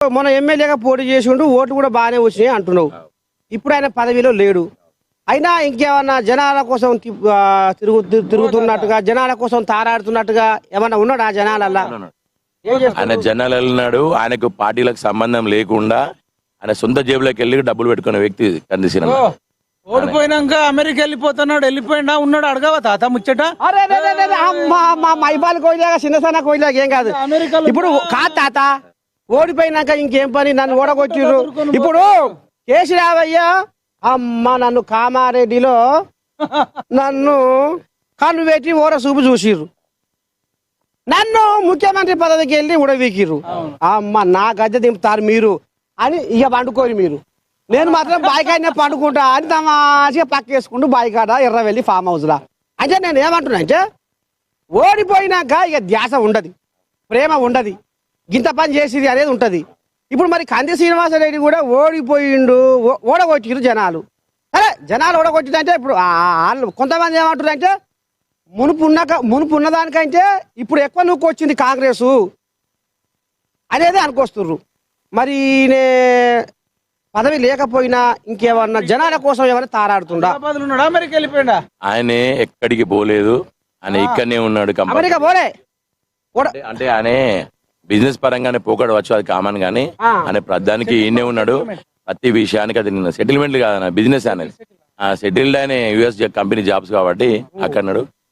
మన ఎమ్మెల్యేగా పోటీ చేసిండు, ఓట్లు కూడా బాగానే వచ్చినాయి అంటున్నావు. ఇప్పుడు ఆయన పదవిలో లేడు. అయినా ఇంకేమన్నా జనాల కోసం తిరుగుతున్నట్టుగా, జనాల కోసం తారాడుతున్నట్టుగా ఏమన్నా ఉన్నాడు ఆ జనాలల్లా? ఆయన జనాలు ఉన్నాడు. ఆయనకు పార్టీలకు సంబంధం లేకుండా ఆయన సొంత జేబులోకి వెళ్ళి డబ్బులు పెట్టుకునే వ్యక్తి కందిసిన. ఓడిపోయినాక అమెరికా వెళ్ళిపోతున్నాడు, వెళ్ళిపోయినా ఉన్నాడు. అడగవా తాత ముచ్చట? మైబాల్ కోయిలాగా చిన్న సన్న కోయిలాగా ఏం కాదు. ఇప్పుడు కాదు తాత, ఓడిపోయినాక ఇంకేం పని, నన్ను ఓడగొట్టిర్రు. ఇప్పుడు కేసీరావయ్య అమ్మ నన్ను కామారెడ్డిలో నన్ను కన్ను పెట్టి ఓర చూపు చూసిర్రు, నన్ను ముఖ్యమంత్రి పదవికి వెళ్ళి ఉడవీకిర్రు. అమ్మ నా గద్దె దింపుతారు మీరు అని ఇక పండుకోరు మీరు, నేను మాత్రం బాయికాడనే పండుకుంటా అని తమాషగా పక్కేసుకుంటూ బాయికాడ ఎర్రవెల్లి ఫామ్ హౌస్లా. అంటే నేను ఏమంటున్నా అంటే, ఓడిపోయినాక ఇక ధ్యాస ఉండదు, ప్రేమ ఉండదు, గింత పని చేసేది అనేది ఉంటుంది. ఇప్పుడు మరి కంది శ్రీనివాసరెడ్డి కూడా ఓడిపోయిండు, ఓడగొట్టిరు జనాలు. సరే జనాలు ఓడగొట్టిందంటే ఇప్పుడు వాళ్ళు కొంతమంది ఏమంటారు అంటే, మునుపు ఉన్నదానికంటే ఇప్పుడు ఎక్కువ నూకు వచ్చింది కాంగ్రెస్ అనేది అనుకొస్తుర్రు. మరి పదవి లేకపోయినా ఇంకేమన్నా జనాల కోసం ఏమైనా తారాడుతుండా? అమెరికా వెళ్ళిపోయిండా? ఆయన ఎక్కడికి పోలేదు, ఆయన ఇక్కడనే ఉన్నాడు. అమెరికా పోలే అంటే ఆయన బిజినెస్ పరంగానే పోకడ వచ్చు, అది కామన్ గానీ ఆయన ప్రధానికి ఈయనే ఉన్నాడు. ప్రతి విషయానికి అది నిన్న సెటిల్మెంట్ కాదన్న బిజినెస్ అనేది సెటిల్డ్ ఆయన యుఎస్ కంపెనీ జాబ్స్ కాబట్టి అక్కడ ఉన్నాడు.